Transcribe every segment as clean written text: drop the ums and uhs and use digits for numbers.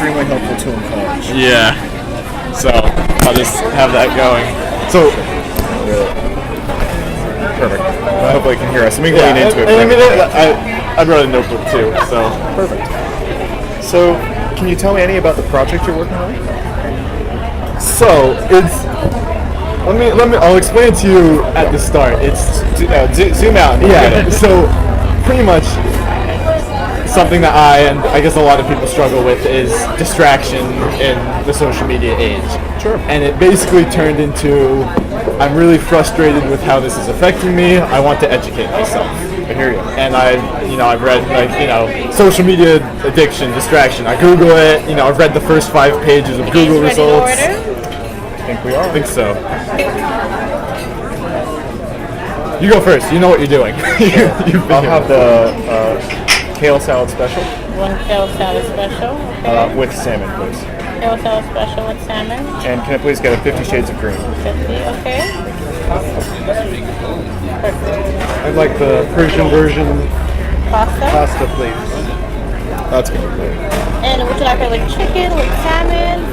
extremely helpful tool in college. Yeah. So I'll just have that going. So perfect. Hopefully you can hear us. Let me lean into it. I brought a notebook too. So perfect. So can you tell me any about the project you're working on? So it's. Let me. I'll explain it to you at the start. It's zoom out. Yeah. So pretty much something that I and I guess a lot of people struggle with is distraction in the social media age. Sure. And it basically turned into I'm really frustrated with how this is affecting me. I want to educate myself. I hear you. And I've read social media addiction, distraction. I Google it. I've read the first 5 pages of Google results. I think we are. I think so. You go first. You know what you're doing. I'll have the kale salad special. 1 kale salad special. Okay. With salmon, please. Kale salad special with salmon. And can I please get a 50 Shades of Green? 50, okay. Perfect. I'd like the Persian version Pasta. please. That's good. And would you like it with chicken, with salmon?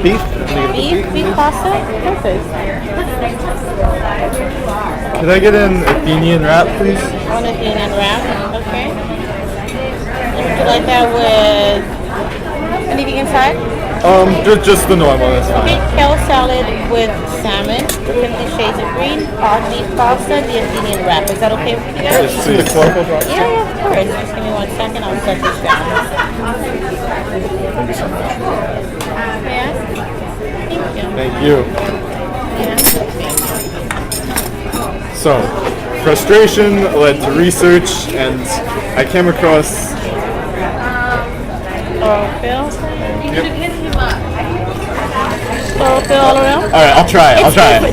Beef? Beef pasta? Perfect. Could I get an Athenian wrap, please? One Athenian wrap, okay. And would you like that with anything inside? Just the normal. That's Okay, fine. kale salad with salmon, 50 Shades of Green, beef pasta, the Athenian wrap. Is that okay with you guys? Yes, please. Yeah, of course. Just give me 1 second. I'll set this down. Thank you so much. Yeah. Thank Thank you. you. Yeah. So, frustration led to research, and I came across. Chlorophyll. Chlorophyll all around? Alright, I'll try it.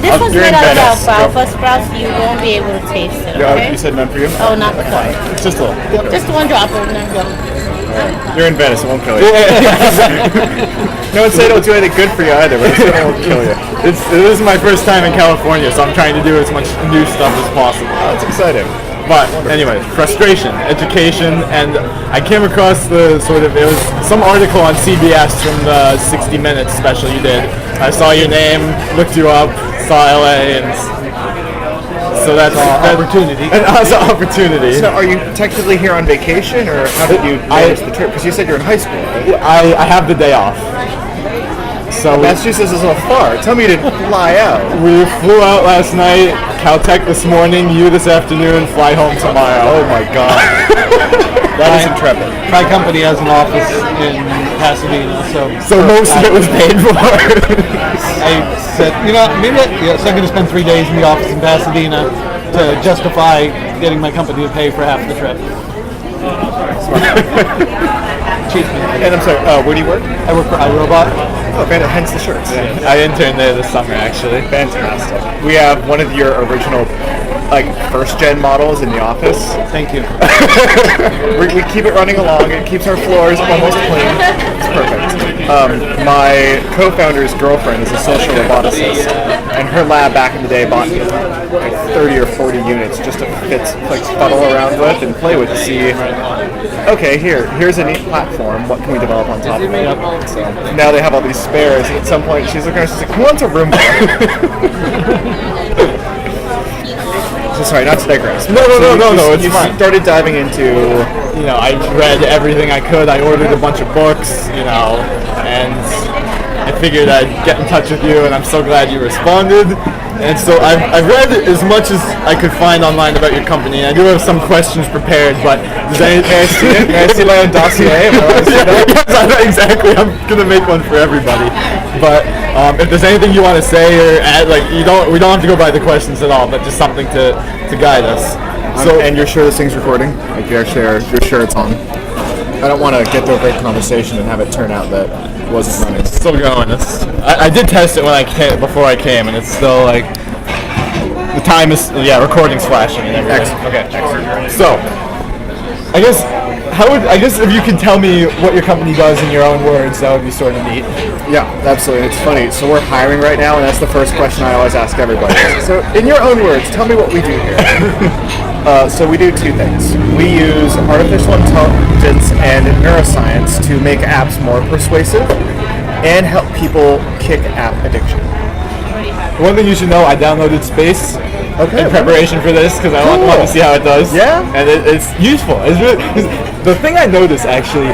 This one's You're made in out of Venice. alfalfa sprouts. You won't be able to taste it, okay? You said none for you? Oh, not the color. Just a little. Just 1 drop of none. You're in Venice, it won't kill you. No one said it'll do anything good for you either, but it won't kill you. This is my first time in California, so I'm trying to do as much new stuff as possible. That's exciting. But anyway, frustration, education, and I came across it was some article on CBS from the 60 Minutes special you did. I saw your name, looked you up, saw LA, and so that's opportunity. And also opportunity. So are you technically here on vacation, or how did you manage the trip? Because you said you're in high school. Right? I have the day off. So Massachusetts is so far. Tell me to fly out. We flew out last night, Caltech this morning, you this afternoon, fly home tomorrow. Oh my god. That is intrepid. My company has an office in Pasadena, so most of it was paid for. I said, so I'm going to spend 3 days in the office in Pasadena to justify getting my company to pay for half the trip. Cheap. And I'm sorry, where do you work? I work for iRobot. Oh, hence the shirts. I interned there this summer, actually. Fantastic. We have one of your original, first-gen models in the office. Thank you. we keep it running along. It keeps our floors almost clean. It's perfect. My co-founder's girlfriend is a social roboticist, and her lab back in the day bought 30 or 40 units just to fuddle around with and play with to see, okay, here's a neat platform. What can we develop on top of it? So now they have all these spares, and at some point she's looking at us, she's like, who wants a Roomba? So sorry, not to digress. No, it's you fine. Started diving into... I read everything I could. I ordered a bunch of books, and I figured I'd get in touch with you, and I'm so glad you responded. And so I've read as much as I could find online about your company. I do have some questions prepared, but does anything... May I see my own dossier? Yes, exactly. I'm gonna make one for everybody. But if there's anything you want to say or add, we don't have to go by the questions at all, but just something to guide us. And you're sure this thing's recording? You're sure it's on? I don't want to get to a great conversation and have it turn out that it wasn't running. It's still going. I did test it before I came, and it's still the time is recording's flashing and everything. Excellent. Okay, excellent. So I guess if you could tell me what your company does in your own words, that would be sort of neat. Yeah, absolutely. It's funny. So we're hiring right now, and that's the first question I always ask everybody. So in your own words, tell me what we do here. So we do two things. We use artificial intelligence and neuroscience to make apps more persuasive and help people kick app addiction. One thing you should know, I downloaded Space in preparation for this because I want to see how it does. Yeah? And it's useful. It's really, 'cause the thing I notice actually,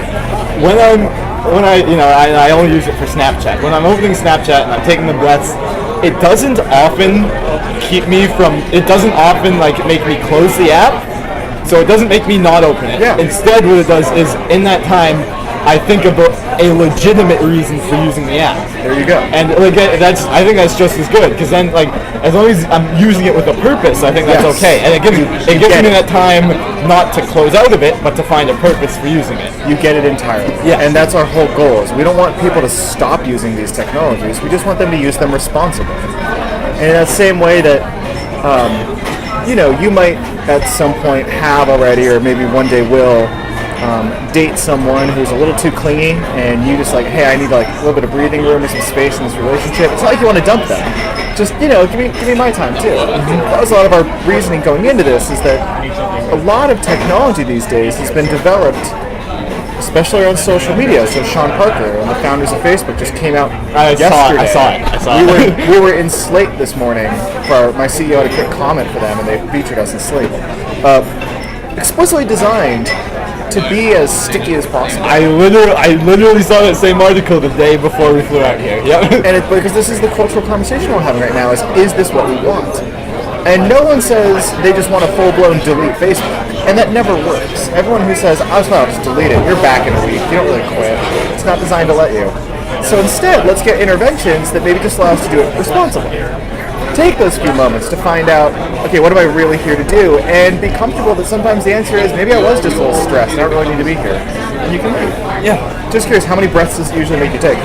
when I only use it for Snapchat. When I'm opening Snapchat and I'm taking the breaths, it doesn't often like make me close the app. So it doesn't make me not open it. Yeah. Instead, what it does is in that time, I think about a legitimate reason for using the app. There you go. And like I think that's just as good because then like as long as I'm using it with a purpose, I think that's Yes. okay. And it gives me that time not to close out of it, but to find a purpose for using it. You get it entirely. Yes. And that's our whole goal. Is we don't want people to stop using these technologies. We just want them to use them responsibly. And in that same way that, you might at some point have already, or maybe one day will, date someone who's a little too clingy, and you just like, hey, I need like a little bit of breathing room and some space in this relationship. It's not like you want to dump them. Just give me my time too. That was a lot of our reasoning going into this. Is that a lot of technology these days has been developed, especially on social media. So Sean Parker and the founders of Facebook just came out yesterday. I saw it. We were in Slate this morning for my CEO had a quick comment for them, and they featured us in Slate. Explicitly designed to be as sticky as possible. I literally saw that same article the day before we flew out here. Yep. And because this is the cultural conversation we're having right now is this what we want? And no one says they just want to full-blown delete Facebook. And that never works. Everyone who says, I'll just delete it, you're back in a week, you don't really quit. It's not designed to let you. So instead, let's get interventions that maybe just allow us to do it responsibly. Take those few moments to find out, okay, what am I really here to do? And be comfortable that sometimes the answer is, maybe I was just a little stressed, I don't really need to be here. And you can leave. Yeah. Just curious, how many breaths does it usually make you take?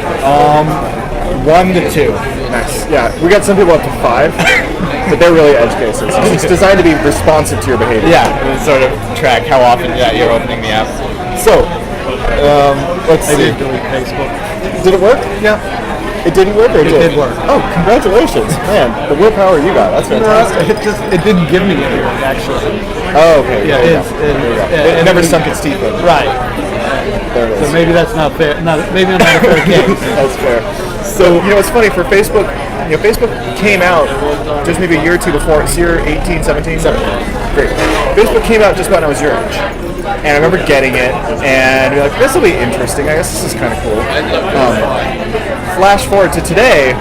1 to 2. Nice. Yeah, we got some people up to 5, but they're really edge cases. It's designed to be responsive to your behavior. Yeah, and sort of track how often you're opening the app. So, let's see. delete Facebook. Did it work? Yeah. It didn't work, or It did work. Oh, congratulations, man! The willpower you got. That's fantastic. It didn't give me anything actually. Oh, okay. Yeah, There you go. It never sunk its teeth in. Right. There it is. So maybe that's not fair. Maybe not a fair game. That's fair. So, it's funny, for Facebook, Facebook came out just maybe a year or two before. It's year 18, 17? 17. Great. Facebook came out just about when I was your age. And I remember getting it, and be like, this will be interesting. I guess this is kind of cool. Flash forward to today,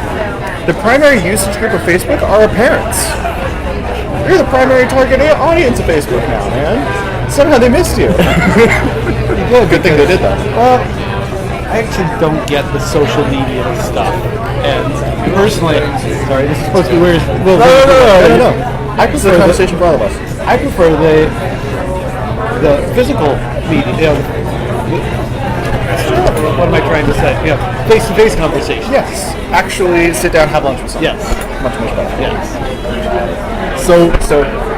the primary usage group of Facebook are our parents. You're the primary target audience of Facebook now, man. Somehow they missed you. Well, good thing they did that. Well, I actually don't get the social media stuff. And personally, sorry, this is supposed to be weird. No. I prefer the conversation for all of us. I prefer the physical media. What am I trying to say? Face-to-face conversation. Yes. Actually, sit down, have lunch with someone. Yes. Much better. Yes. So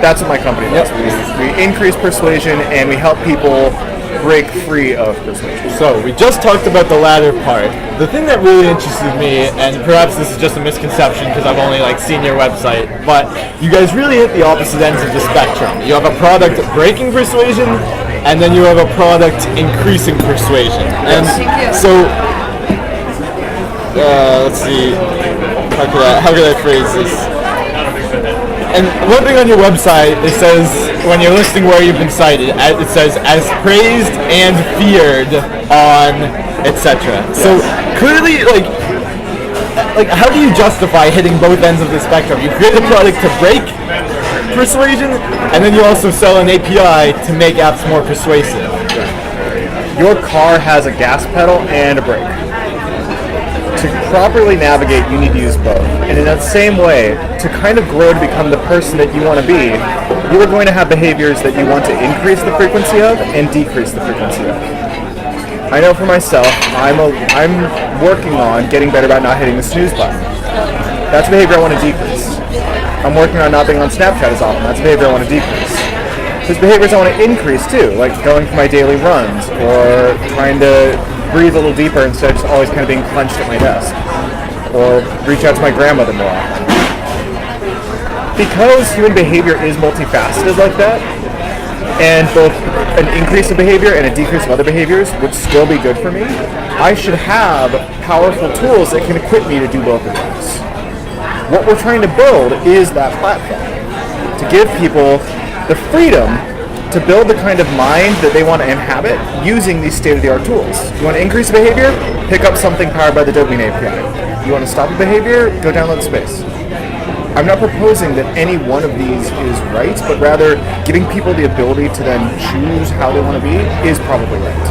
that's what my company does. We increase persuasion, and we help people break free of persuasion. So, we just talked about the latter part. The thing that really interested me, and perhaps this is just a misconception because I've only seen your website, but you guys really hit the opposite ends of the spectrum. You have a product breaking persuasion, and then you have a product increasing persuasion. And so, let's see, how could I phrase this? And one thing on your website, it says, when you're listing where you've been cited, it says, as praised and feared on, etc. So, clearly, how do you justify hitting both ends of the spectrum? You create a product to break persuasion, and then you also sell an API to make apps more persuasive. Your car has a gas pedal and a brake. To properly navigate, you need to use both. And in that same way, to kind of grow to become the person that you want to be, you are going to have behaviors that you want to increase the frequency of and decrease the frequency of. I know for myself, I'm working on getting better about not hitting the snooze button. That's a behavior I want to decrease. I'm working on not being on Snapchat as often. That's a behavior I want to decrease. There's behaviors I want to increase too, like going for my daily runs or trying to breathe a little deeper instead of just always kind of being clenched at my desk, or reach out to my grandmother more often. because human behavior is multifaceted like that, and both an increase of behavior and a decrease of other behaviors would still be good for me, I should have powerful tools that can equip me to do both of those. What we're trying to build is that platform to give people the freedom to build the kind of mind that they want to inhabit using these state-of-the-art tools. You want to increase behavior? Pick up something powered by the Dopamine API. You want to stop a behavior? Go download Space. I'm not proposing that any one of these is right, but rather giving people the ability to then choose how they want to be is probably right.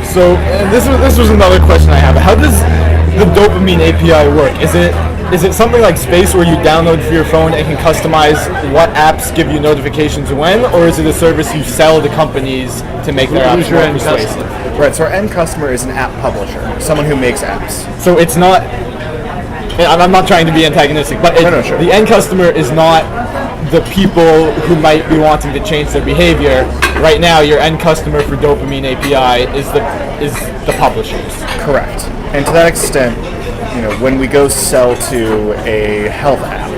So this was another question I have. How does the Dopamine API work? Is it something like Space where you download for your phone and can customize what apps give you notifications when, or is it a service you sell to companies to make their apps more persuasive? Right, so our end customer is an app publisher, someone who makes apps. So it's not, I'm not trying to be antagonistic, but Sure. The end customer is not the people who might be wanting to change their behavior. Right now, your end customer for Dopamine API is the publishers. Correct. And to that extent, when we go sell to a health app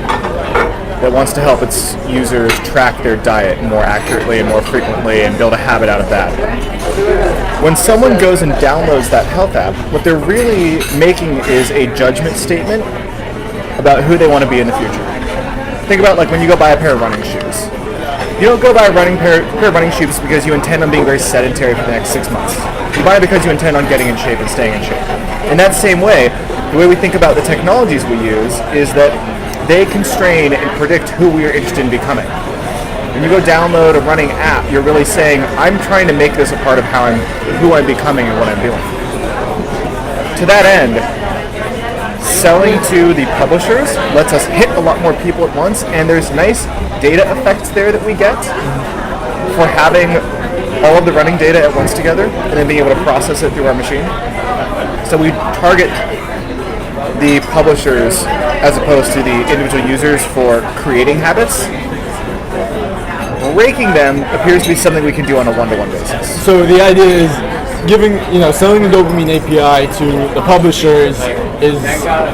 that wants to help its users track their diet more accurately and more frequently and build a habit out of that, when someone goes and downloads that health app, what they're really making is a judgment statement about who they want to be in the future. Think about like when you go buy a pair of running shoes. You don't go buy a pair of running shoes because you intend on being very sedentary for the next 6 months. You buy it because you intend on getting in shape and staying in shape. In that same way, the way we think about the technologies we use is that they constrain and predict who we are interested in becoming. When you go download a running app, you're really saying, I'm trying to make this a part of who I'm becoming and what I'm doing. To that end, selling to the publishers lets us hit a lot more people at once, and there's nice data effects there that we get for having all of the running data at once together and then being able to process it through our machine. So we target the publishers as opposed to the individual users for creating habits. Breaking them appears to be something we can do on a one-to-one basis. So the idea is selling the Dopamine API to the publishers is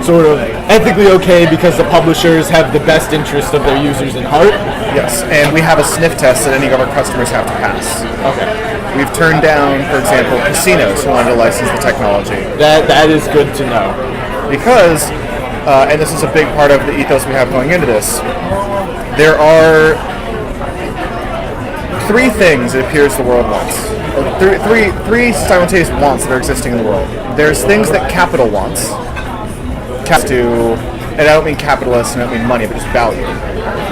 sort of ethically okay because the publishers have the best interest of their users in heart. Yes, and we have a sniff test that any of our customers have to pass. Okay. We've turned down, for example, casinos who wanted to license the technology. That is good to know. Because, and this is a big part of the ethos we have going into this, there are three things it appears the world wants. Three simultaneous wants that are existing in the world. There's things that capital wants. And I don't mean capitalists, and I don't mean money, but just value.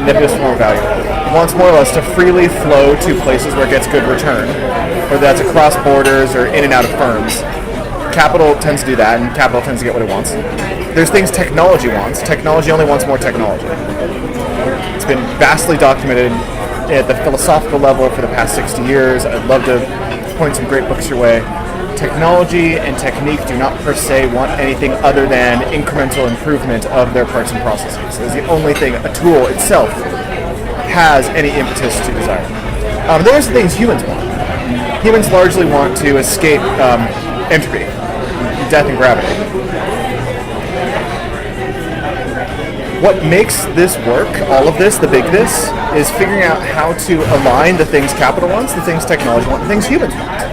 Nebulous form of value. It wants more or less to freely flow to places where it gets good return, whether that's across borders or in and out of firms. Capital tends to do that, and capital tends to get what it wants. There's things technology wants. Technology only wants more technology. It's been vastly documented at the philosophical level for the past 60 years. I'd love to point some great books your way. Technology and technique do not per se want anything other than incremental improvement of their parts and processes. It's the only thing a tool itself has any impetus to desire. There's things humans want. Humans largely want to escape entropy, death and gravity. What makes this work, all of this, the big this, is figuring out how to align the things capital wants, the things technology wants, the things humans want.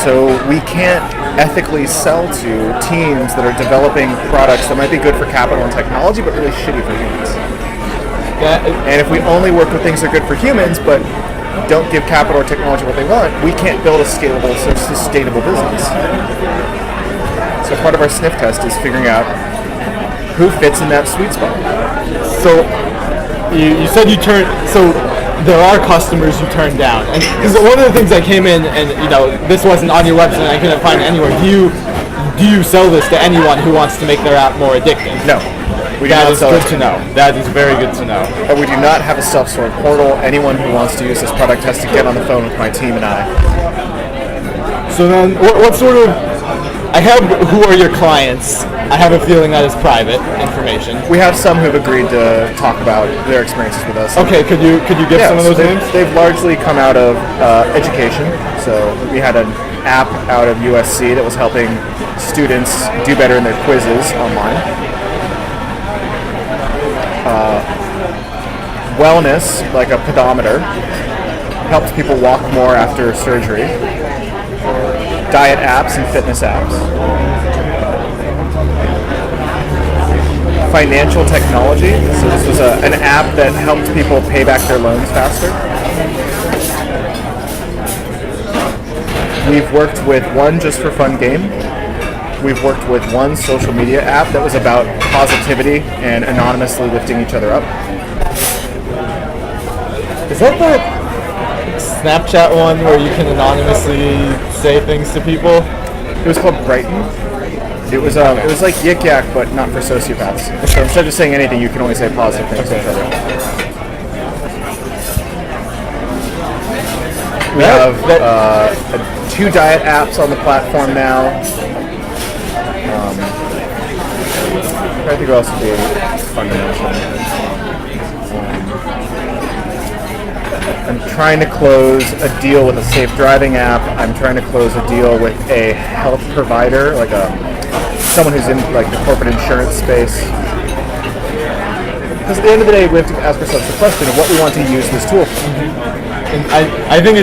So we can't ethically sell to teams that are developing products that might be good for capital and technology, but really shitty for humans. And if we only work with things that are good for humans, but don't give capital or technology what they want, we can't build a scalable, sustainable business. So part of our sniff test is figuring out who fits in that sweet spot. So you said there are customers you turn down, and because one of the things that came in, and this wasn't on your website, and I couldn't find it anywhere. Do you sell this to anyone who wants to make their app more addictive? No, we do that not is sell good it. to know. That is very good to know. But we do not have a self-sort portal. Anyone who wants to use this product has to get on the phone with my team and I. So then, what sort of? I have who are your clients. I have a feeling that is private information. We have some who've agreed to talk about their experiences with us. Okay, could you give some of those names? They've largely come out of education. So we had an app out of USC that was helping students do better in their quizzes online. Wellness, like a pedometer, helps people walk more after surgery. Diet apps and fitness apps. Financial technology. So this was an app that helped people pay back their loans faster. We've worked with one just for fun game. We've worked with one social media app that was about positivity and anonymously lifting each other up. Is that the Snapchat one where you can anonymously say things to people? It was called Brighton. It was like Yik Yak, but not for sociopaths. So instead of saying anything, you can only say positive things to each other. We have 2 diet apps on the platform now. I think what else would be fun to mention. I'm trying to close a deal with a safe driving app. I'm trying to close a deal with a health provider, like someone who's in like the corporate insurance space. Because at the end of the day, we have to ask ourselves the question of what we want to use this tool for. And I think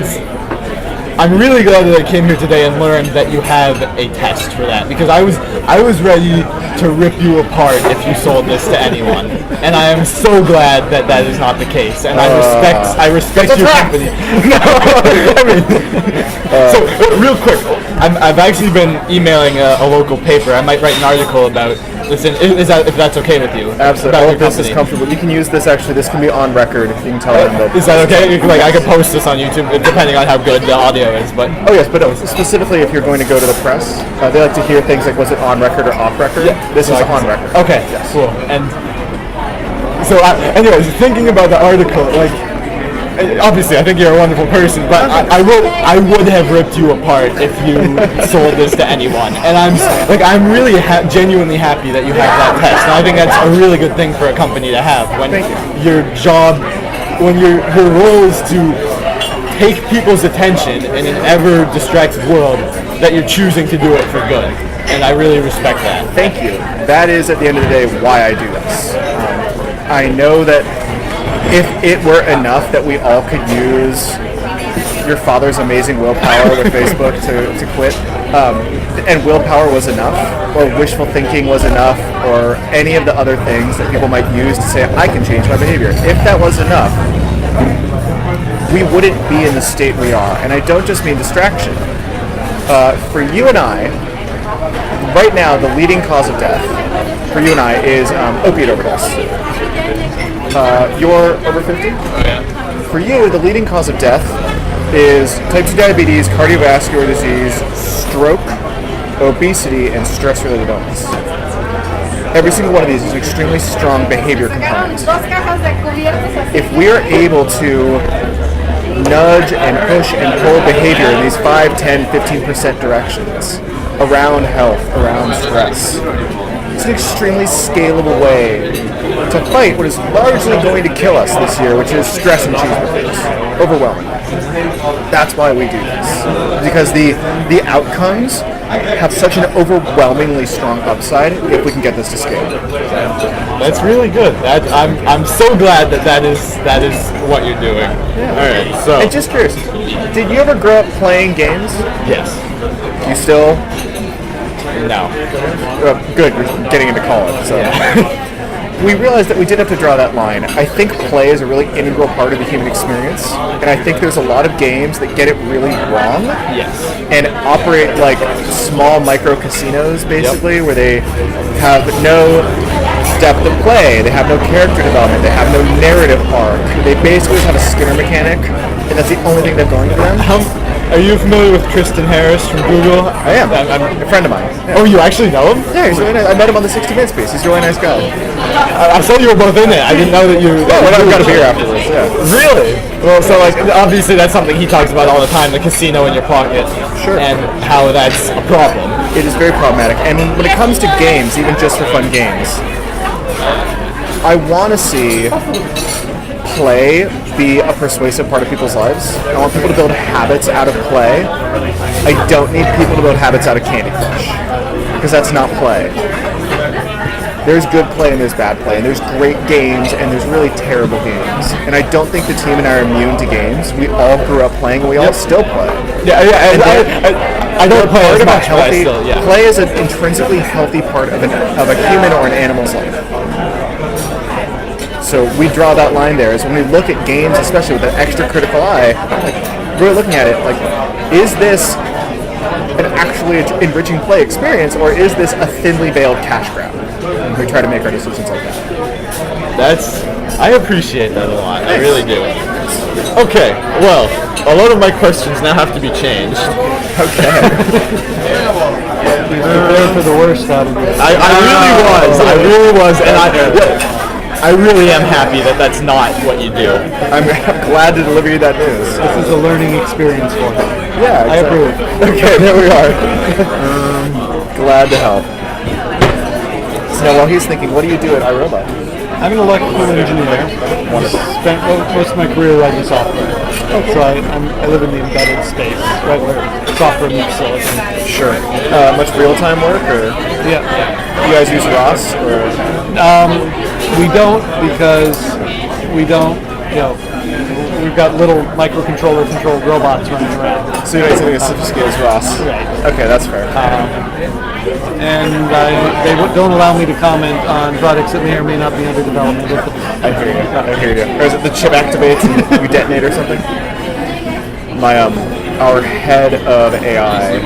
I'm really glad that I came here today and learned that you have a test for that, because I was ready to rip you apart if you sold this to anyone, and I am so glad that that is not the case, and I respect your company. No, I mean, so real quick, I've actually been emailing a local paper. I might write an article about this, if that's okay with you. Absolutely. All of this is comfortable. You can use this. Actually, this can be on record. You can tell them that. Is that okay? Like I could post this on YouTube, depending on how good the audio is. But yes, but specifically if you're going to go to the press, they like to hear things like, was it on record or off record? Yeah. This is on record. Okay, yes. Cool. And so, anyways, thinking about the article, like, obviously, I think you're a wonderful person, but I would have ripped you apart if you sold this to anyone. And I'm really genuinely happy that you have that test. And I think that's a really good thing for a company to have when your job, when your role is to take people's attention in an ever distracted world, that you're choosing to do it for good. And I really respect that. Thank you. That is, at the end of the day, why I do this. I know that if it were enough that we all could use your father's amazing willpower with Facebook to quit, and willpower was enough, or wishful thinking was enough, or any of the other things that people might use to say, I can change my behavior. If that was enough, we wouldn't be in the state we are. And I don't just mean distraction. For you and I, right now, the leading cause of death for you and I is opiate overdose. You're over 50? For you, the leading cause of death is type 2 diabetes, cardiovascular disease, stroke, obesity, and stress-related illness. Every single one of these is an extremely strong behavior component. If we are able to nudge and push and pull behavior in these 5, 10, 15% directions around health, around stress, it's an extremely scalable way to fight what is largely going to kill us this year, which is stress and cheeseburgers. Overwhelming. That's why we do this. Because the outcomes have such an overwhelmingly strong upside if we can get this to scale. That's really good. I'm so glad that is what you're doing. Yeah. All right. So. And just curious, did you ever grow up playing games? Yes. You still? No. Good. You're getting into college, so. Yeah. We realized that we did have to draw that line. I think play is a really integral part of the human experience, and I think there's a lot of games that get it really wrong. Yes. And operate like small micro casinos, basically, where they have no depth of play, they have no character development, they have no narrative arc. They basically just have a Skinner mechanic, and that's the only thing they're going for them. Are you familiar with Tristan Harris from Google? I am. I'm a friend of mine. Yeah. Oh, you actually know him? Yeah, he's really nice. I met him on the 60 Minutes piece. He's a really nice guy. I saw you were both in it. I didn't know that you... I've got a beer afterwards, yeah. Really? Well, so like, obviously that's something he talks about all the time, the casino in your pocket. Sure. And how that's a problem. It is very problematic. And when it comes to games, even just for fun games, I want to see play be a persuasive part of people's lives. I want people to build habits out of play. I don't need people to build habits out of Candy Crush, because that's not play. there's good play and there's bad play, and there's great games and there's really terrible games. And I don't think the team and I are immune to games. We all grew up playing, and we all still play. I don't play as much, but I healthy, still, yeah. Play is an intrinsically healthy part of a human or an animal's life. So we draw that line there. Is when we look at games, especially with an extra critical eye, like, we're looking at it like, is this an actually enriching play experience, or is this a thinly veiled cash grab? We try to make our decisions like that. I appreciate that a lot. I really do. Okay, well, a lot of my questions now have to be changed. Okay. Prepare for the worst out of it. I really was, and I really am happy that that's not what you do. I'm glad to deliver you that news. This is a learning experience for me. Yeah, I approve. Okay, there we are. Glad to help. So while he's thinking, what do you do at iRobot? I'm an electrical engineer. Spent most of my career writing software. So I live in the embedded space, right where software meets silicon. Sure. Much real-time work, or Yeah. you guys use ROS? Or We don't, because we don't, we've got little microcontroller controlled robots running around. so you guys something as sophisticated as ROS? Right. Okay, that's fair. And they don't allow me to comment on products that may or may not be under development. I hear you. Or is it the chip activates and you detonate or something? Our head of AI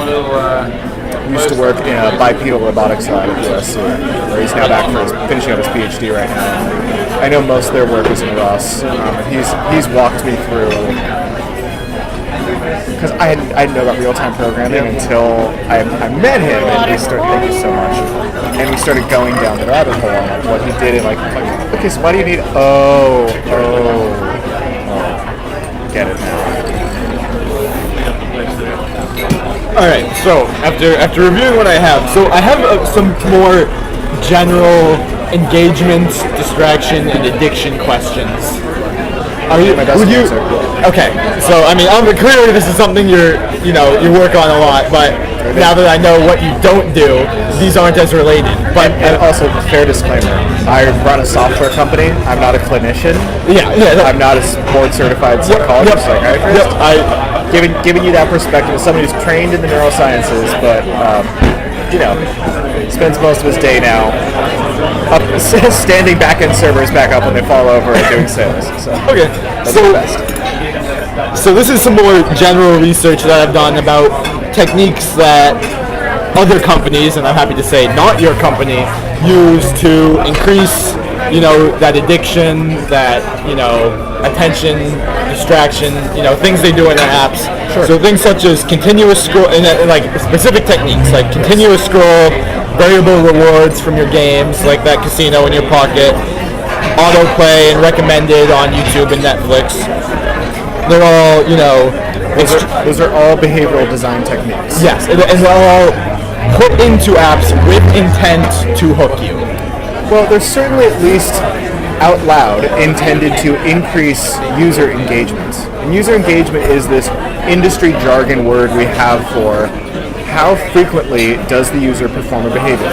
used to work in a bipedal robotics lab at USC, where he's now back finishing up his PhD right now. I know most of their work is in ROS. He's walked me through, because I didn't know about real-time programming until I met him, and we started, thank you so much, and we started going down the rabbit hole on like, what he did, and like, okay, so why do you need, get it now. All right. So after reviewing what I have, some more general engagement, distraction, and addiction questions. Okay, so I mean, clearly this is something you work on a lot, but now that I know what you don't do, these aren't as related. But And also, fair disclaimer, I run a software company. I'm not a clinician. yeah, I'm not a board certified psychologist, psychiatrist. Giving you that perspective as somebody who's trained in the neurosciences, but spends most of his day now standing back-end servers back up when they fall over and doing sales. So okay, so this is some more general research that I've done about techniques that other companies, and I'm happy to say not your company, use to increase, that addiction, that, attention, distraction, things they do in their apps. Sure. So things such as continuous scroll, and like specific techniques, like continuous scroll, variable rewards from your games, like that casino in your pocket, autoplay and recommended on YouTube and Netflix. They're all, those are all behavioral design techniques. Yes, and they're all put into apps with intent to hook you. Well, they're certainly at least out loud intended to increase user engagement. And user engagement is this industry jargon word we have for how frequently does the user perform a behavior.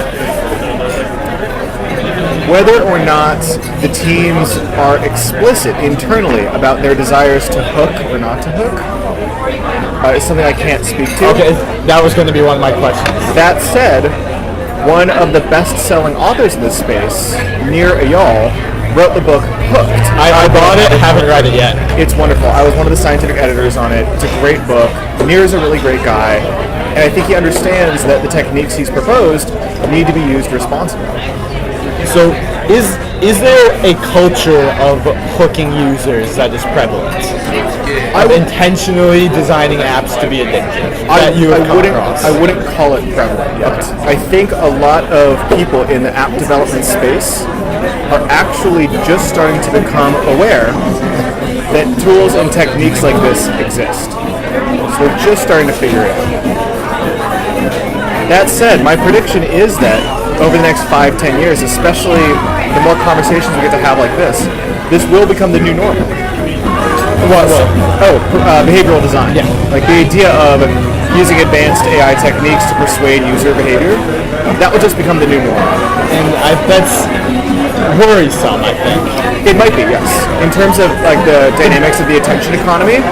Whether or not the teams are explicit internally about their desires to hook or not to hook is something I can't speak to. Okay, that was going to be one of my questions. That said, one of the best-selling authors in this space, Nir Eyal, wrote the book Hooked. I bought it, haven't read it yet. It's wonderful. I was one of the scientific editors on it. It's a great book. Nir is a really great guy, and I think he understands that the techniques he's proposed need to be used responsibly. So, is there a culture of hooking users that is prevalent? Of intentionally designing apps to be addictive? That you have come across? I wouldn't call it prevalent yet. I think a lot of people in the app development space are actually just starting to become aware that tools and techniques like this exist. So they're just starting to figure it out. That said, my prediction is that over the next 5-10 years, especially the more conversations we get to have like this will become the new normal. Behavioral design. Yeah. Like the idea of using advanced AI techniques to persuade user behavior, that will just become the new norm. And that's worrisome, I think. It might be, yes. In terms of like the dynamics of the attention economy,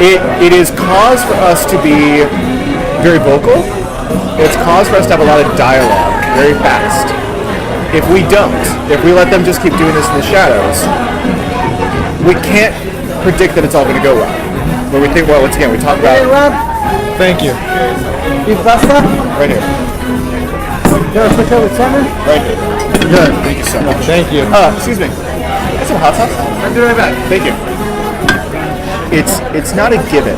it is cause for us to be very vocal. It's cause for us to have a lot of dialogue very fast. If we let them just keep doing this in the shadows, we can't predict that it's all going to go well. But we think, well, once again, we talk about... Hey, Rob. Thank you. Eat pasta? Right here. You want to switch over to salmon? Right here. Good. Thank you so much. Thank you. Excuse me. Got some hot sauce? I'll be right back. Thank you. It's not a given.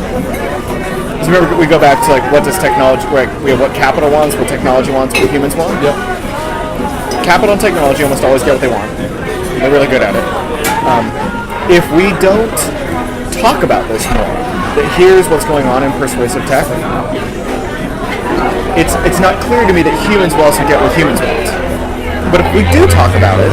Because remember, we go back to like what does technology, like we have what capital wants, what technology wants, what humans want. Yep. Capital and technology almost always get what they want. They're really good at it. If we don't talk about this more, that here's what's going on in persuasive tech, it's not clear to me that humans will also get what humans want. But if we do talk about it,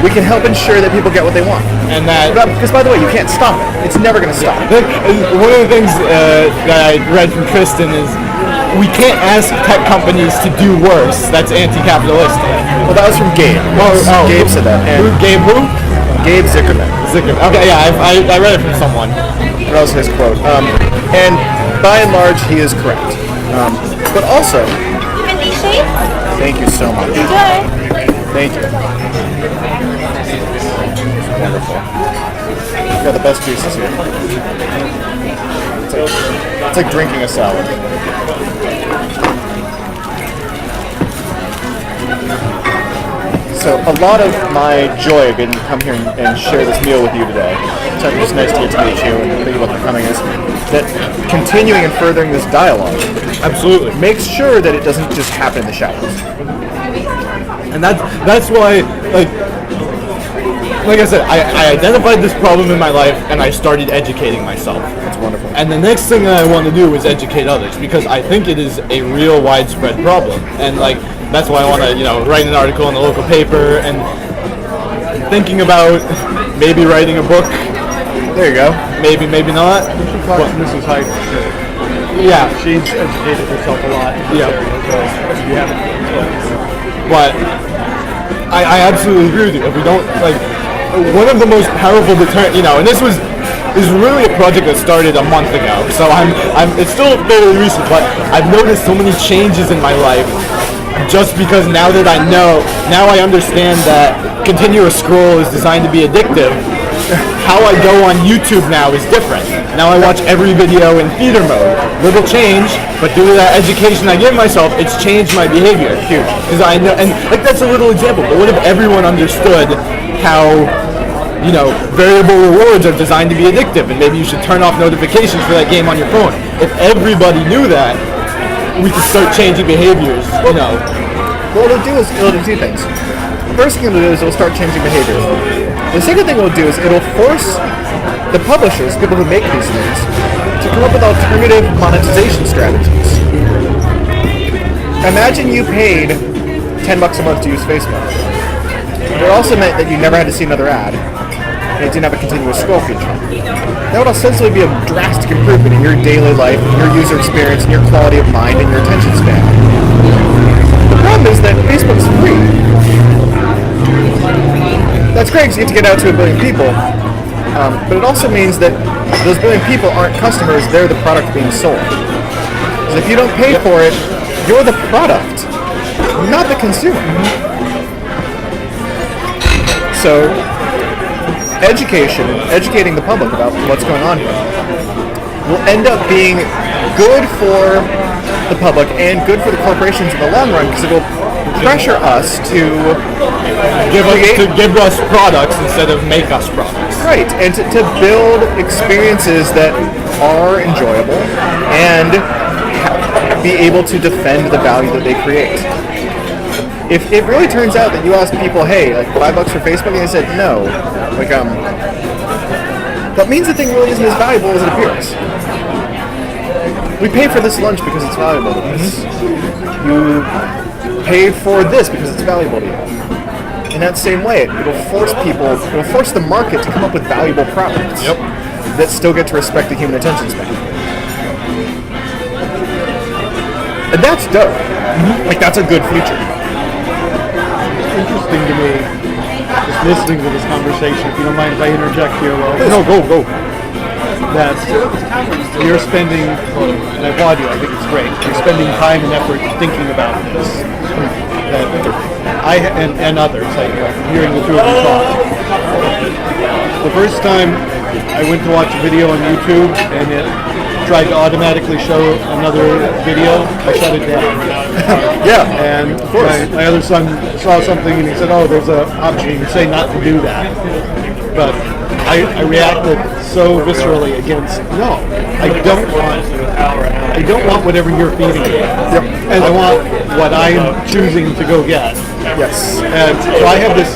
we can help ensure that people get what they want. And that... Because by the way, you can't stop it. It's never going to stop. One of the things that I read from Kristen is we can't ask tech companies to do worse. That's anti-capitalistic. Well, that was from Gabe. Gabe said that. And Gabe who? Gabe Zickerman. Okay, yeah, I read it from someone. That was his quote. And by and large, he is correct. But also, thank you so much. Thank you. Wonderful. You got the best juices here. It's like drinking a salad. So a lot of my joy of getting to come here and share this meal with you today, it's just nice to get to meet you and think about the coming, is that continuing and furthering this dialogue Absolutely. makes sure that it doesn't just happen in the shadows. And that's why, like I said, I identified this problem in my life and I started educating myself. That's wonderful. And the next thing that I want to do is educate others because I think it is a real widespread problem. And that's why I want to, write an article in the local paper and thinking about maybe writing a book. There you go. Maybe not. Talk to Mrs. Hyde. Yeah. She's educated herself a lot in this Yeah. area, so you haven't. But I absolutely agree with you. If we don't, one of the most powerful deterrent, and this is really a project that started a month ago. So it's still fairly recent, but I've noticed so many changes in my life just because now I understand that continuous scroll is designed to be addictive. How I go on YouTube now is different. Now I watch every video in theater mode. Little change, but due to that education I give myself, it's changed my behavior. Huge. Because I know, and that's a little example, but what if everyone understood how, variable rewards are designed to be addictive, and maybe you should turn off notifications for that game on your phone. If everybody knew that, we could start changing behaviors, What it'll do is it'll do two things. First thing it'll do is it'll start changing behaviors. The second thing it'll do is it'll force the publishers, people who make these things, to come up with alternative monetization strategies. Imagine you paid $10 a month to use Facebook. It also meant that you never had to see another ad, and it didn't have a continuous scroll feature. That would ostensibly be a drastic improvement in your daily life, in your user experience, in your quality of mind, and your attention span. The problem is that Facebook's free. That's great because you get to get out to 1 billion people, but it also means that those 1 billion people aren't customers, they're the product being sold. Because if you don't pay for it, you're the product, not the consumer. So, educating the public about what's going on here, will end up being good for the public and good for the corporations in the long run because it will pressure us to give us products instead of make us products. Right, and to build experiences that are enjoyable and be able to defend the value that they create. If it really turns out that you ask people, hey, $5 for Facebook, and they said no, that means the thing really isn't as valuable as it appears. We pay for this lunch because it's valuable to us. You paid for this because it's valuable to you. In that same way, it'll force the market to come up with valuable products that still get to respect the human attention span. dope. Like that's a good feature. Interesting to me, just listening to this conversation. If you don't mind if I interject here, No, go. that you're spending, and I applaud you, I think it's great, you're spending time and effort thinking about this. That and others, hearing the two of you talk. The first time I went to watch a video on YouTube and it tried to automatically show another video, I shut it down. Yeah, And my other son saw something and he said, "Oh, there's an option. You say not to do that." But I reacted so viscerally against no. I don't want whatever you're feeding me. Yep. And I want what I'm choosing to go get. Yes. And so I have this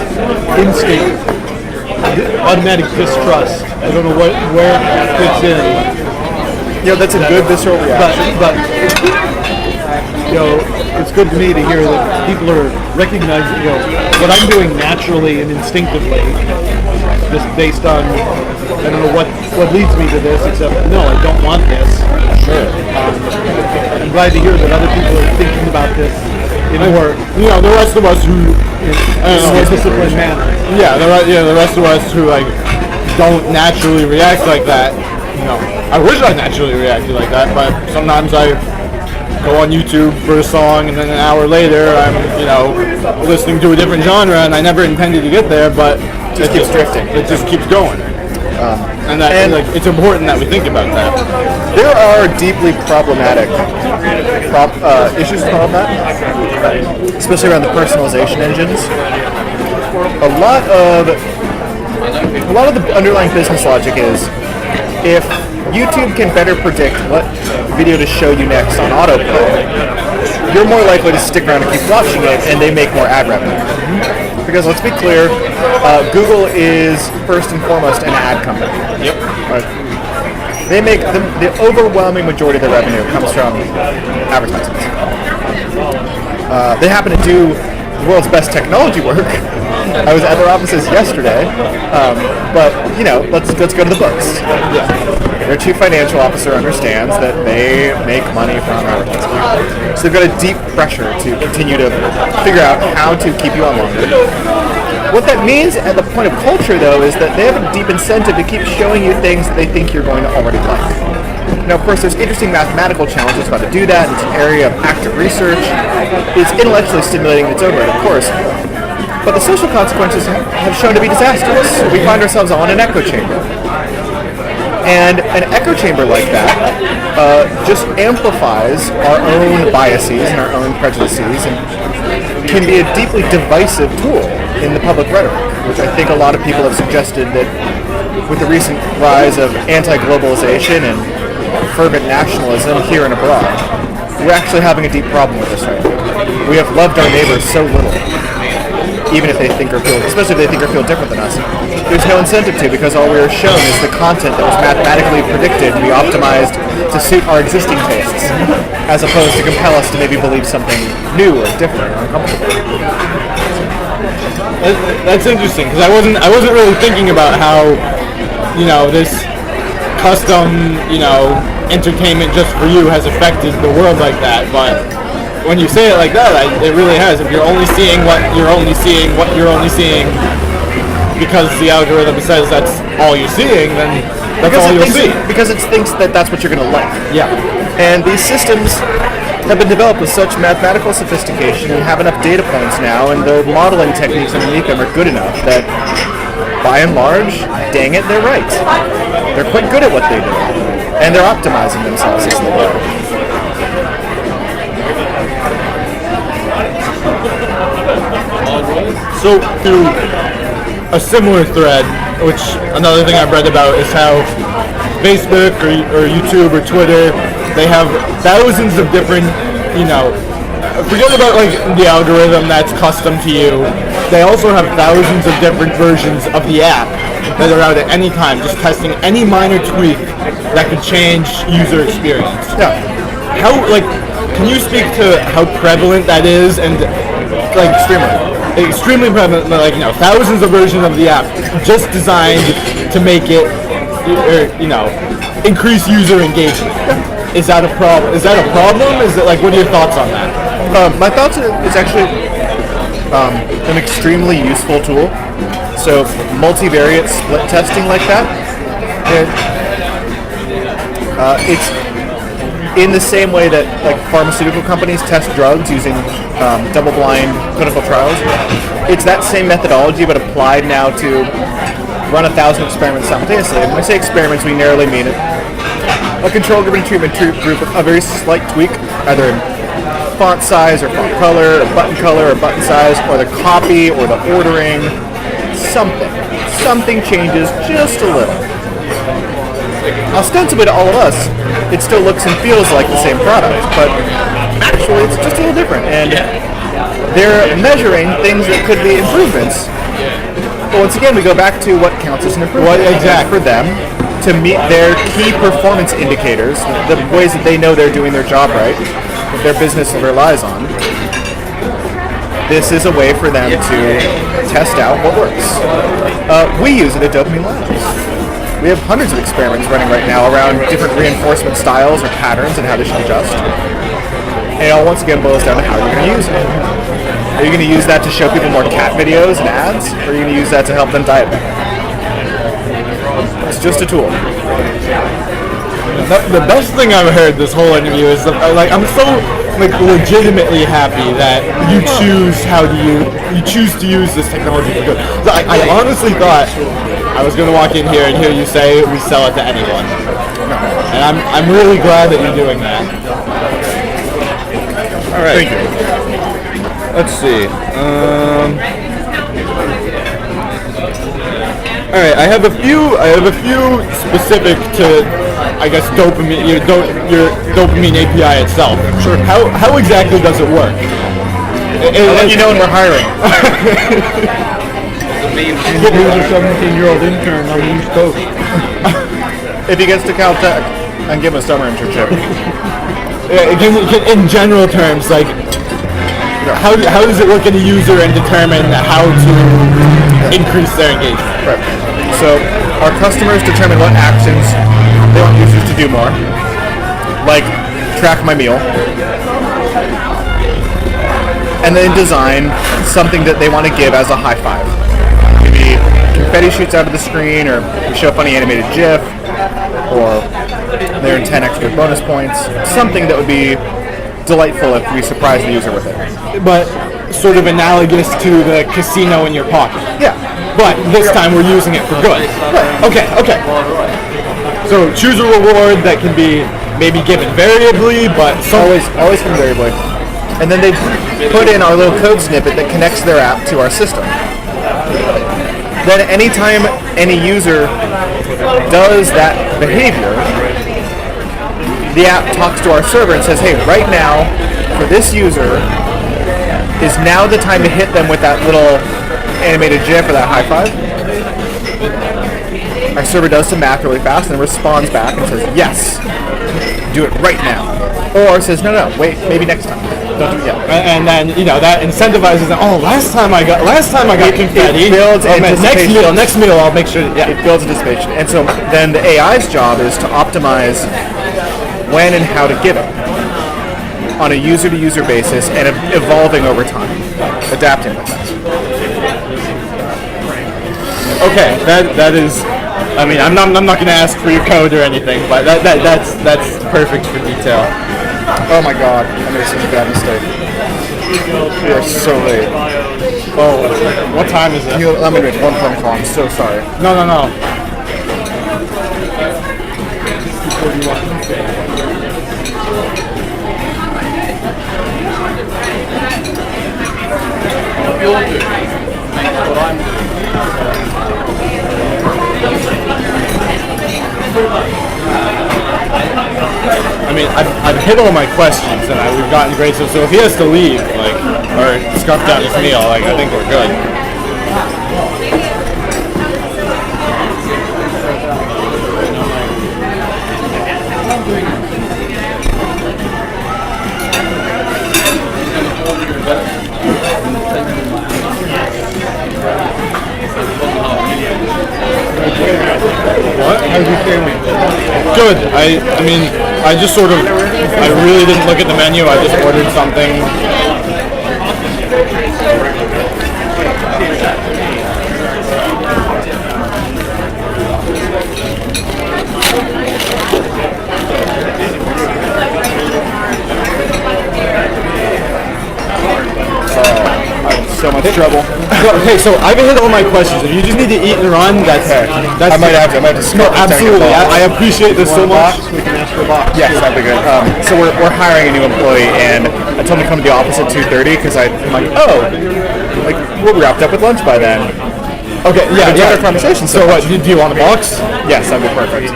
instinct, automatic distrust. I don't know where it fits in. Yeah, that's a good visceral reaction. But it's good to me to hear that people are recognizing what I'm doing naturally and instinctively, just based on I don't know what leads me to this, except no, I don't want this. Sure. I'm glad to hear that other people are thinking about this in a more the rest of us who more disciplined manner. the rest of us who don't naturally react like that. I wish I naturally reacted like that, but sometimes I go on YouTube for a song and then an hour later I'm listening to a different genre and I never intended to get there, but Just keeps drifting. It just keeps going. And it's important that we think about that. There are deeply problematic issues around that, especially around the personalization engines. A lot of the underlying business logic is if YouTube can better predict what video to show you next on autoplay, you're more likely to stick around and keep watching it, and they make more ad revenue. Because let's be clear, Google is first and foremost an ad company. Yep. Right? They make the overwhelming majority of their revenue comes from advertisements. They happen to do the world's best technology work. I was at their offices yesterday, but let's go to the books. Their chief financial officer understands that they make money from advertising, so they've got a deep pressure to continue to figure out how to keep you on longer. What that means at the point of culture, though, is that they have a deep incentive to keep showing you things that they think you're going to already like. Now, of course, there's interesting mathematical challenges about to do that. It's an area of active research. It's intellectually stimulating in its own right, of course. But the social consequences have shown to be disastrous. We find ourselves on an echo chamber. And an echo chamber like that just amplifies our own biases and our own prejudices and can be a deeply divisive tool in the public rhetoric, which I think a lot of people have suggested that with the recent rise of anti-globalization and fervent nationalism here and abroad, we're actually having a deep problem with this right now. We have loved our neighbors so little, even if they think or feel, especially if they think or feel different than us. There's no incentive to, because all we are shown is the content that was mathematically predicted to be optimized to suit our existing tastes, as opposed to compel us to maybe believe something new or different or uncomfortable. That's interesting, because I wasn't really thinking about how this custom entertainment just for you has affected the world like that, but when you say it like that, it really has. If you're only seeing what you're only seeing because the algorithm says that's all you're seeing, then that's all you'll see. Because it thinks that that's what you're going to like. Yeah. And these systems have been developed with such mathematical sophistication and have enough data points now, and the modeling techniques underneath them are good enough that, by and large, dang it, they're right. They're quite good at what they do. And they're optimizing themselves as they go. So, through a similar thread, which another thing I've read about is how Facebook or YouTube or Twitter, they have thousands of different, forget about the algorithm that's custom to you. They also have thousands of different versions of the app that are out at any time, just testing any minor tweak that could change user experience. Yeah. How, can you speak to how prevalent that is and, extremely prevalent, thousands of versions of the app just designed to make it, increase user engagement. Is that a problem? Is that a problem? Is it like, what are your thoughts on that? My thoughts are it's actually an extremely useful tool. So multivariate split testing like that, it's in the same way that like pharmaceutical companies test drugs using double-blind clinical trials. It's that same methodology, but applied now to run 1,000 experiments simultaneously. And when I say experiments, we narrowly mean it. A control group and treatment group with a very slight tweak, either in font size or font color or button size, or the copy or the ordering. Something changes just a little. Ostensibly to all of us, it still looks and feels like the same product, but actually it's just a little different. And they're measuring things that could be improvements. But once again, we go back to what counts as an improvement. For them to meet their key performance indicators, the ways that they know they're doing their job right, that their business relies on. This is a way for them to test out what works. We use it at Dopamine Labs. We have hundreds of experiments running right now around different reinforcement styles or patterns and how they should adjust. And it all once again boils down to how you're going to use it. Are you going to use that to show people more cat videos and ads, or are you going to use that to help them diet better? It's just a tool. The best thing I've heard this whole interview is I'm so legitimately happy that you choose to use this technology for good. I honestly thought I was going to walk in here and hear you say we sell it to anyone, and I'm really glad that you're doing that. All right. Thank you. Let's see. All right, I have a few specific to, I guess, dopamine, your dopamine API itself. Sure. How exactly does it work? I'll let you know when we're hiring. He's a 17-year-old intern on the East Coast. If he gets to Caltech, and give him a summer internship. In general terms, like, how does it look at a user and determine how to increase their engagement? Right. So our customers determine what actions they want users to do more, like track my meal, and then design something that they want to give as a high five. Maybe confetti shoots out of the screen, or we show a funny animated GIF, or they earn 10 extra bonus points. Something that would be delightful if we surprise the user with it. But sort of analogous to the casino in your pocket. Yeah. But this time we're using it for good. Right. Okay. So choose a reward that can be maybe given variably, but Always from variably. And then they put in our little code snippet that connects their app to our system. Then anytime any user does that behavior, the app talks to our server and says, hey, right now, for this user, is now the time to hit them with that little animated GIF or that high five. Our server does some math really fast and then responds back and says, yes, do it right now. Or says, no, wait, maybe next time. Don't do it yet. And then, that incentivizes them. Oh, last time I got confetti. It builds anticipation. Next meal, I'll make sure. Yeah. It builds anticipation. And so then the AI's job is to optimize when and how to give it on a user-to-user basis and evolving over time, adapting with that. Okay, that is. I mean, I'm not going to ask for your code or anything, but that's perfect for detail. Oh my God, I made such a bad mistake. We are so late. Oh, what time is it? Let me make one phone call. I'm so sorry. No. I mean, I've hit all my questions and we've gotten great stuff. So if he has to leave, or scarf down his meal, I think we're good. What? How's your family? Good. I mean, I just sort of, I really didn't look at the menu. I just ordered something. So much trouble. Okay, so I've hit all my questions. If you just need to eat and run, that's I might have to. No, absolutely. I appreciate this so much. We can ask for a box. Yes, that'd be good. So we're hiring a new employee, and I told him to come to the office at 2:30 because I'm like, oh, like we'll be wrapped up with lunch by then. Okay, yeah, Enjoyed our conversation. So what? Do you want a box? Yes, that'd be perfect.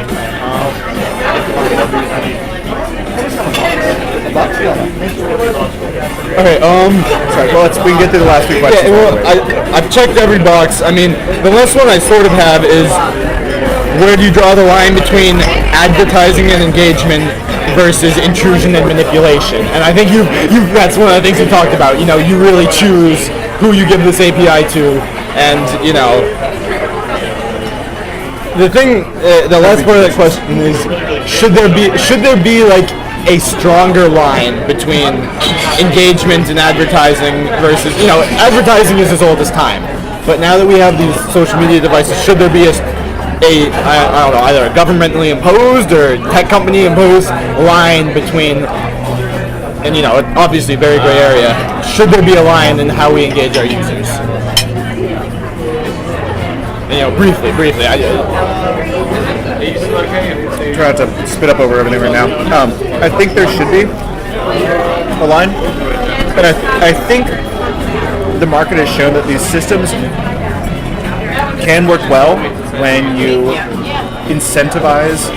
Okay. Sorry. Well, we can get through the last few questions. Yeah, well, I've checked every box. I mean, the last one I sort of have is where do you draw the line between advertising and engagement versus intrusion and manipulation? And I think that's one of the things you talked about. You know, you really choose who you give this API to, and you know. The thing, the last part of the question is, should there be like a stronger line between engagement and advertising versus, you know, advertising is as old as time, but now that we have these social media devices, should there be I don't know, either a governmentally imposed or tech company imposed line between, and you know, obviously very gray area, should there be a line in how we engage our users? You know, briefly. Try not to spit up over everything right now. I think there should be a line, and I think the market has shown that these systems can work well when you incentivize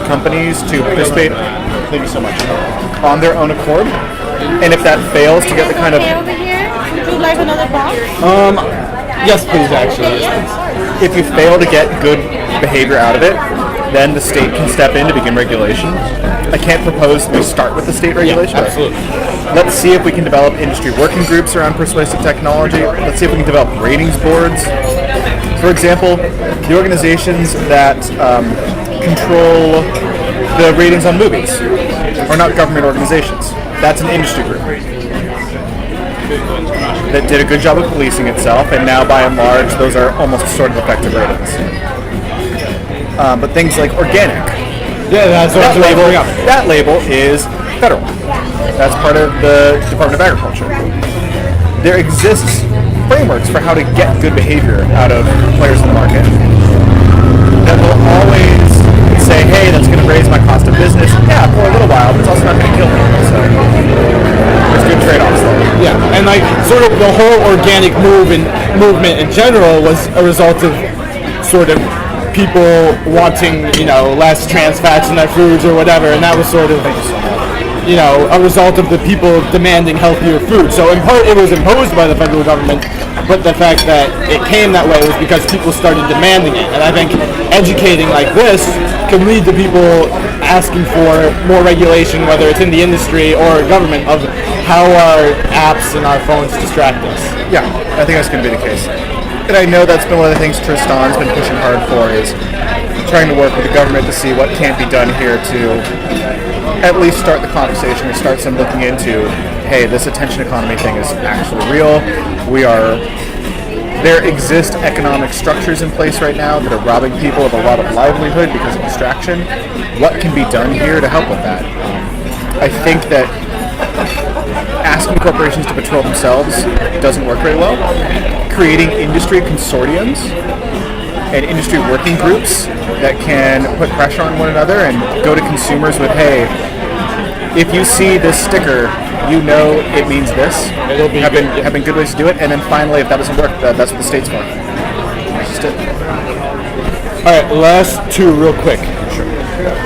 companies to participate. Thank you so much. On their own accord, and if that fails to get the kind of Okay, over here. Would you like another box? Yes, please, actually. if you fail to get good behavior out of it, then the state can step in to begin regulation. I can't propose that we start with the state regulation. Yeah, absolutely. Let's see if we can develop industry working groups around persuasive technology. Let's see if we can develop ratings boards. For example, the organizations that control the ratings on movies are not government organizations. That's an industry group that did a good job of policing itself, and now by and large those are almost sort of effective ratings. But things like organic, that label is federal. That's part of the Department of Agriculture. There exists frameworks for how to get good behavior out of players in the market that will always say, hey, that's going to raise my cost of business. Yeah, for a little while, but it's also not going to kill me. So there's good trade-offs there. Yeah, and like sort of the whole organic movement in general was a result of sort of people wanting, you know, less trans fats in their foods or whatever, and that was sort of, you know, a result of the people demanding healthier food. So in part it was imposed by the federal government, but the fact that it came that way was because people started demanding it. And I think educating like this can lead to people asking for more regulation, whether it's in the industry or government, of how our apps and our phones distract us. Yeah, I think that's going to be the case. And I know that's been one of the things Tristan's been pushing hard for, is trying to work with the government to see what can't be done here to at least start the conversation or start some looking into, hey, this attention economy thing is actually real. There exist economic structures in place right now that are robbing people of a lot of livelihood because of distraction. What can be done here to help with that? I think that asking corporations to patrol themselves doesn't work very well. Creating industry consortiums and industry working groups that can put pressure on one another and go to consumers with, hey, if you see this sticker, you know it means this. Have been good ways to do it. And then finally, if that doesn't work, that's what the state's for. That's just it. All right, last two real quick. Sure.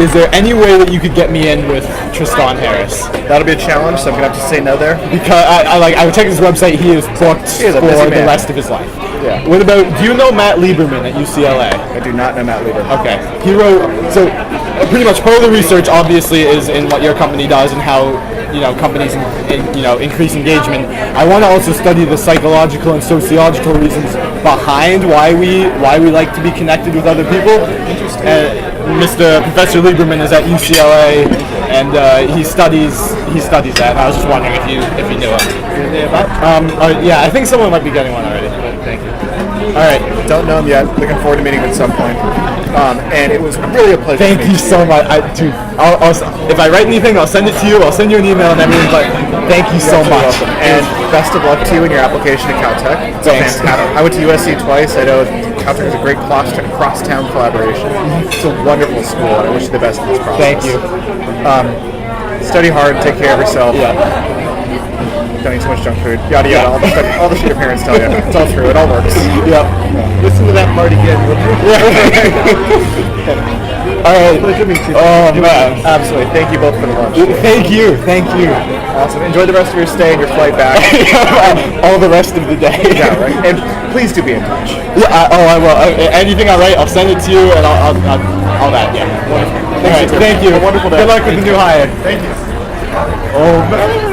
Is there any way that you could get me in with Tristan Harris? That'll be a challenge, so I'm gonna have to say no there. Because I would check his website. He is booked for the rest of his life. Yeah. What about? Do you know Matt Lieberman at UCLA? I do not know Matt Lieberman. Okay. He wrote. So pretty much part of the research obviously is in what your company does and how, you know, companies increase engagement. I want to also study the psychological and sociological reasons behind why we like to be connected with other people. Mr. Professor Lieberman is at UCLA, and he studies that. And I was just wondering if you knew him. Yeah, I think someone might be getting one already. But thank you. All right. Don't know him yet. Looking forward to meeting him at some point. And it was really a pleasure. Thank you so much, dude. If I write anything, I'll send it to you. I'll send you an email and everything. But thank you so much. And best of luck to you in your application to Caltech. Thanks. I went to USC twice. I know Caltech is a great cross-town collaboration. It's a wonderful school, and I wish you the best in this process. Thank you. Study hard. Take care of yourself. Yeah. Don't eat too much junk food. Yada yada. All the shit your parents tell you. It's all true. It all works. Yep. Listen to that part again. All right. Pleasure to meet you. Oh man. Absolutely. Thank you both for the lunch. Thank you. Awesome. Enjoy the rest of your stay and your flight back. All the rest of the day. Yeah, right. And please do be in touch. Yeah. I will. Anything I write, I'll send it to you, and all that. Yeah. Wonderful. All right. Thank you. Wonderful day. Good luck with the new hire. Thank you. Oh man.